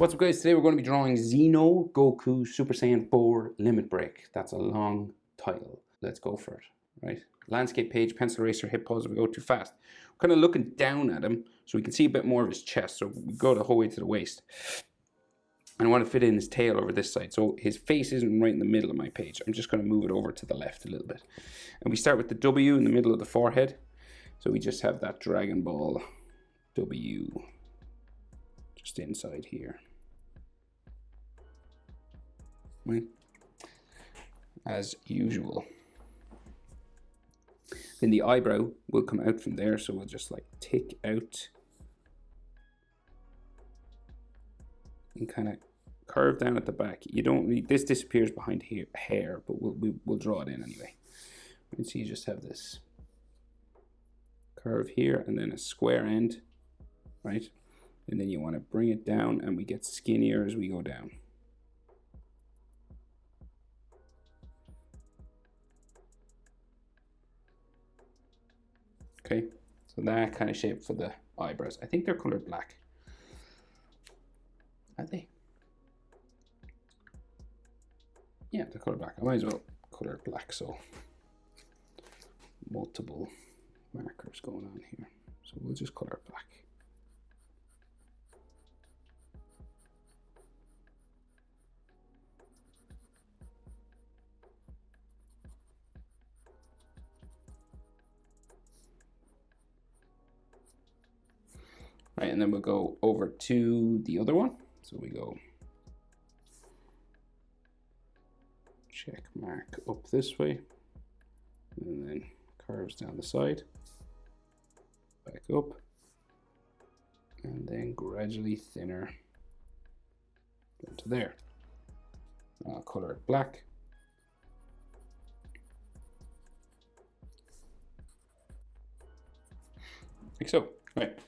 What's up guys, today we're going to be drawing Xeno Goku Super Saiyan 4 Limit Break. That's a long title. Let's go for it, right? Landscape page, pencil eraser, hit pause if we go too fast. We're kind of looking down at him so we can see a bit more of his chest. So we go the whole way to the waist. And I want to fit in his tail over this side. So his face isn't right in the middle of my page. I'm just going to move it over to the left a little bit. And we start with the W in the middle of the forehead. So we just have that Dragon Ball W just inside here. Right? As usual. Then the eyebrow will come out from there, so we'll just like tick out and kind of curve down at the back. You don't need this, disappears behind here, hair, but we'll draw it in anyway. And so you just have this curve here and then a square end, right? And then you want to bring it down and we get skinnier as we go down. Okay, so that kind of shape for the eyebrows. I think they're colored black. Are they? Yeah, they're colored black. I might as well color it black, so multiple markers going on here. So we'll just color it black. Right, and then we'll go over to the other one. So we go check mark up this way, and then curves down the side, back up, and then gradually thinner down to there. I'll color it black. Like so, right.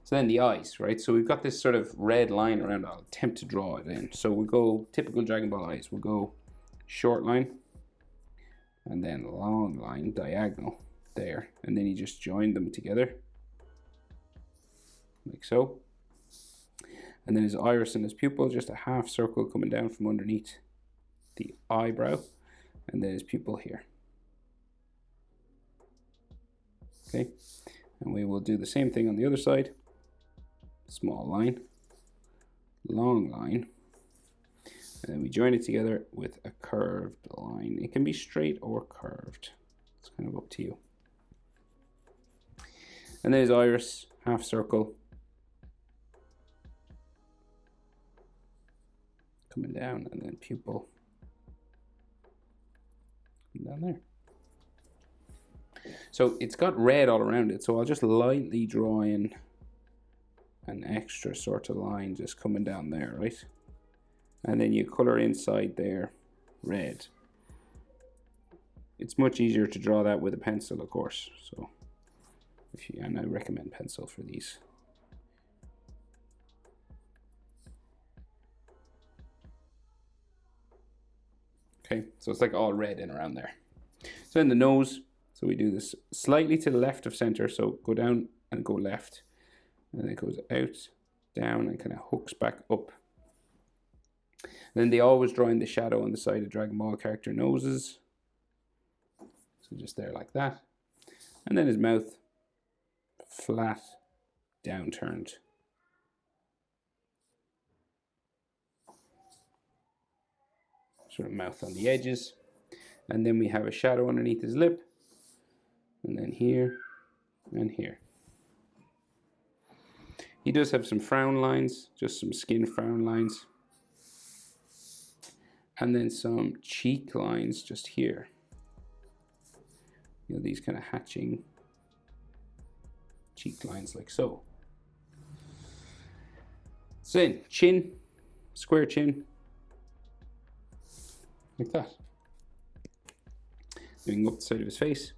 So then the eyes, right? So we've got this sort of red line around. I'll attempt to draw it in. So we'll go typical Dragon Ball eyes. We'll go short line and then long line diagonal there. And then you just join them together like so. And then his iris and his pupil, just a half circle coming down from underneath the eyebrow. And then his pupil here. Okay. And we will do the same thing on the other side. Small line, long line, and then we join it together with a curved line. It can be straight or curved. It's kind of up to you. And then his iris, half circle, coming down, and then pupil down there. So it's got red all around it, so I'll just lightly draw in an extra sort of line just coming down there, right? And then you color inside there red. It's much easier to draw that with a pencil, of course. So and I recommend pencil for these. Okay, so it's like all red in around there. So in the nose, so we do this slightly to the left of center, so go down and go left. And it goes out, down, and kind of hooks back up. And then they always draw in the shadow on the side of Dragon Ball character noses. So just there like that. And then his mouth, flat, downturned. Sort of mouth on the edges. And then we have a shadow underneath his lip. And then here, and here. He does have some frown lines, just some skin frown lines. And then some cheek lines just here. You know, these kind of hatching cheek lines like so. So then, chin, square chin, like that. Moving up the side of his face.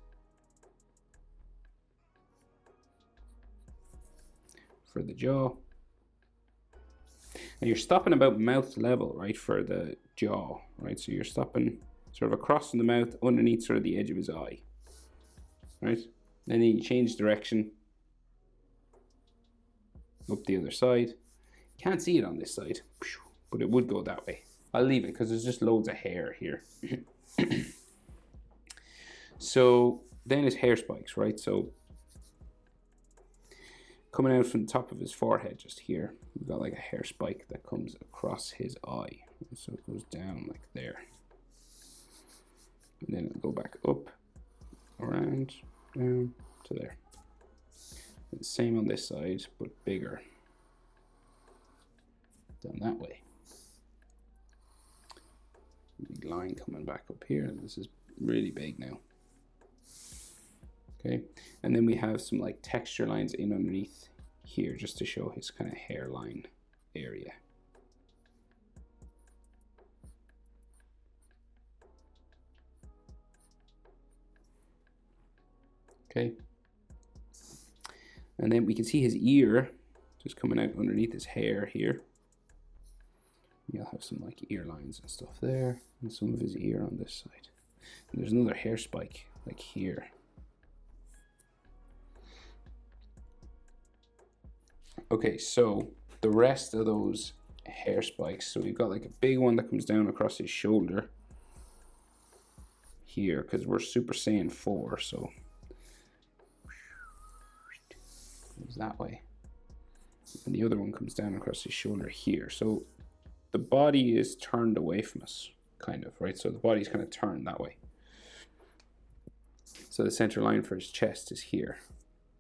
For the jaw, and you're stopping about mouth level, right, for the jaw, right? So you're stopping sort of across from the mouth, underneath sort of the edge of his eye, right? And then you change direction up the other side. Can't see it on this side, but it would go that way. I'll leave it because there's just loads of hair here. So then his hair spikes, right? So coming out from the top of his forehead, just here, we've got like a hair spike that comes across his eye. So it goes down like there. And then it'll go back up, around, down to there. And the same on this side, but bigger. Down that way. Big line coming back up here. This is really big now. Okay, and then we have some like texture lines in underneath here just to show his kind of hairline area. Okay, and then we can see his ear just coming out underneath his hair here. You'll have some like ear lines and stuff there, and some of his ear on this side. And there's another hair spike like here. Okay, so the rest of those hair spikes, so we've got like a big one that comes down across his shoulder here, because we're Super Saiyan 4, so goes that way. And the other one comes down across his shoulder here. So the body is turned away from us, kind of, right? So the body's kind of turned that way. So the center line for his chest is here.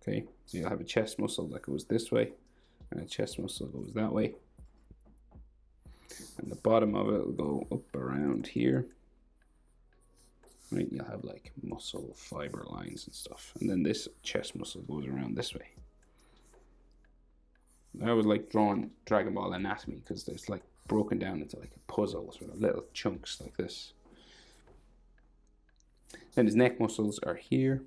Okay, so you'll have a chest muscle that goes this way, and a chest muscle goes that way. And the bottom of it will go up around here. Right, you'll have like muscle fiber lines and stuff. And then this chest muscle goes around this way. I would like drawing Dragon Ball anatomy because it's like broken down into like a puzzle, sort of little chunks like this. Then his neck muscles are here.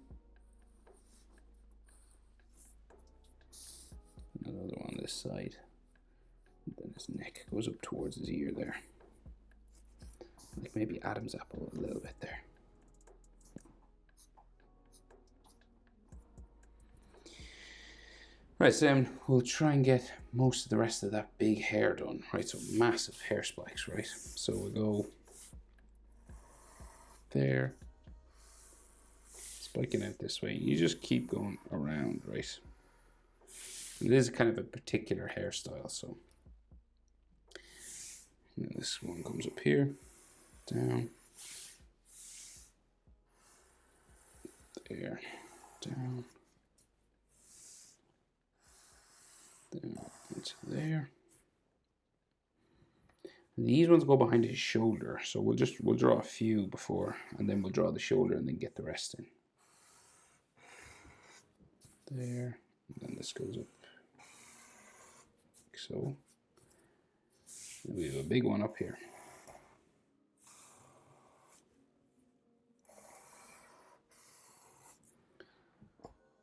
Another one on this side. And then his neck goes up towards his ear there. Like maybe Adam's apple a little bit there. Right, so then we'll try and get most of the rest of that big hair done, right? So massive hair spikes, right? So we'll go there, spiking out this way. You just keep going around, right? It is kind of a particular hairstyle, so this one comes up here, down, there, down, into there. And these ones go behind his shoulder, so we'll draw a few before, and then we'll draw the shoulder and then get the rest in. There, and then this goes up like so. And we have a big one up here.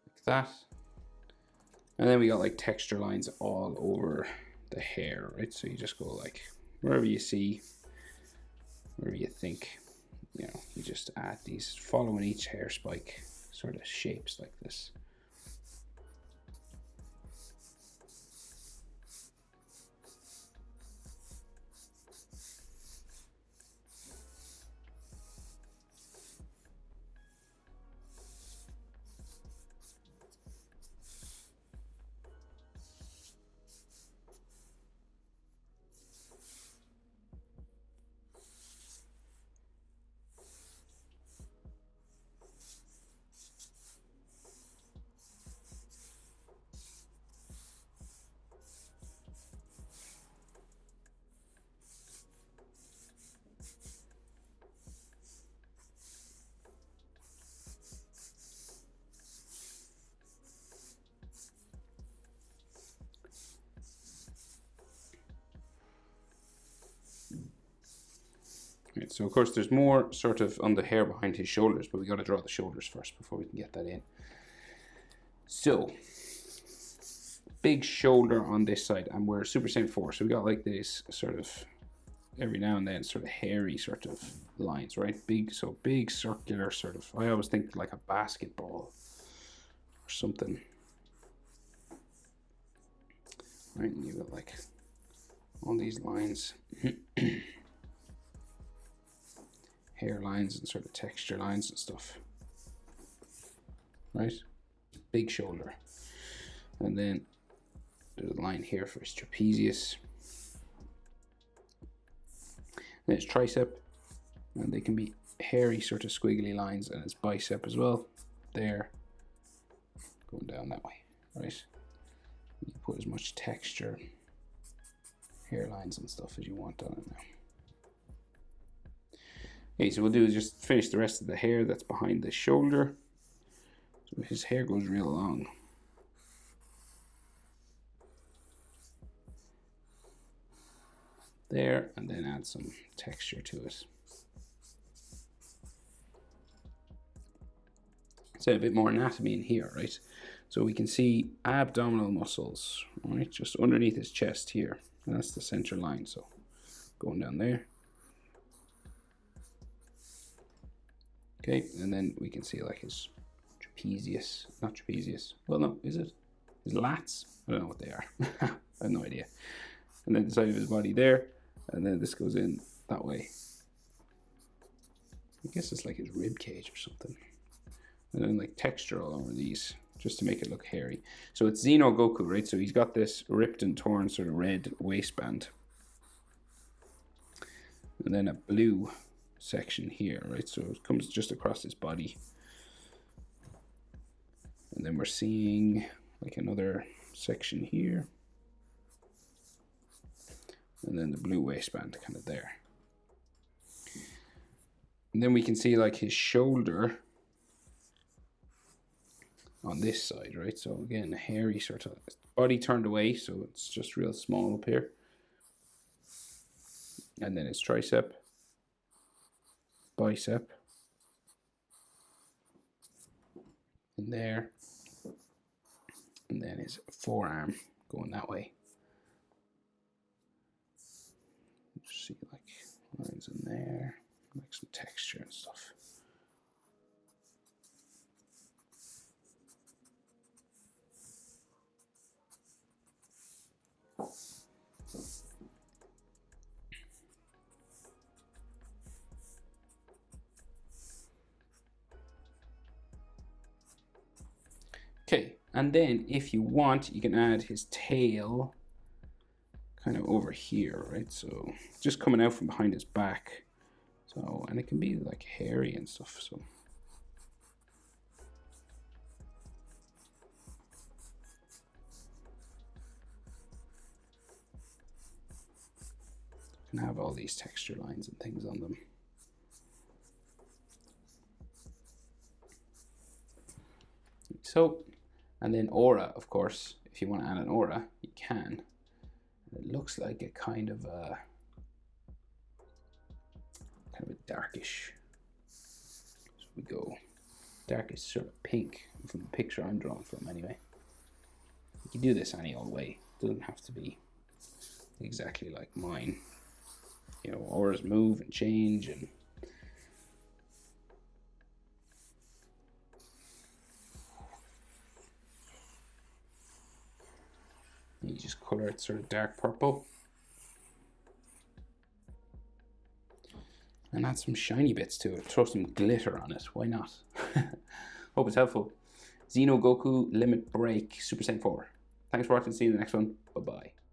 Like that. And then we got like texture lines all over the hair, right? So you just go like wherever you see, wherever you think, you know, you just add these, following each hair spike sort of shapes like this. Right, so of course there's more sort of on the hair behind his shoulders, but we got to draw the shoulders first before we can get that in. So big shoulder on this side, and we're Super Saiyan 4, so we got like this sort of every now and then sort of hairy sort of lines, right? Big, so big circular sort of, I always think like a basketball or something. Right, and you got like all these lines, hair lines and sort of texture lines and stuff, right? Big shoulder. And then there's a line here for his trapezius. Then his tricep, and they can be hairy sort of squiggly lines, and his bicep as well, there, going down that way, right? You can put as much texture, hairlines and stuff as you want on it now. Okay, so we'll do is just finish the rest of the hair that's behind the shoulder. So his hair goes real long. There, and then add some texture to it. So a bit more anatomy in here, right? So we can see abdominal muscles, right? Just underneath his chest here. And that's the center line, so going down there. Okay, and then we can see like his trapezius, not trapezius. Well, no, is it? His lats? I don't know what they are. I have no idea. And then the side of his body there. And then this goes in that way. I guess it's like his rib cage or something. And then like texture all over these, just to make it look hairy. So it's Xeno Goku, right? So he's got this ripped and torn sort of red waistband. And then a blue section here, right? So it comes just across his body. And then we're seeing like another section here. And then the blue waistband kind of there. And then we can see like his shoulder on this side, right? So again, a hairy sort of body turned away, so it's just real small up here. And then his tricep, bicep, and there. And then his forearm going that way. See like lines in there, like some texture and stuff. Okay, and then if you want, you can add his tail kind of over here, right? So just coming out from behind his back. So, and it can be like hairy and stuff, so. You can have all these texture lines and things on them. So, and then aura, of course, if you want to add an aura, you can. It looks like a kind of a darkish. So we go darkish sort of pink from the picture I'm drawing from anyway. You can do this any old way. It doesn't have to be exactly like mine. You know, auras move and change, and you just color it sort of dark purple. And add some shiny bits to it. Throw some glitter on it. Why not? Hope it's helpful. Xeno Goku Limit Break Super Saiyan 4. Thanks for watching. See you in the next one. Bye-bye.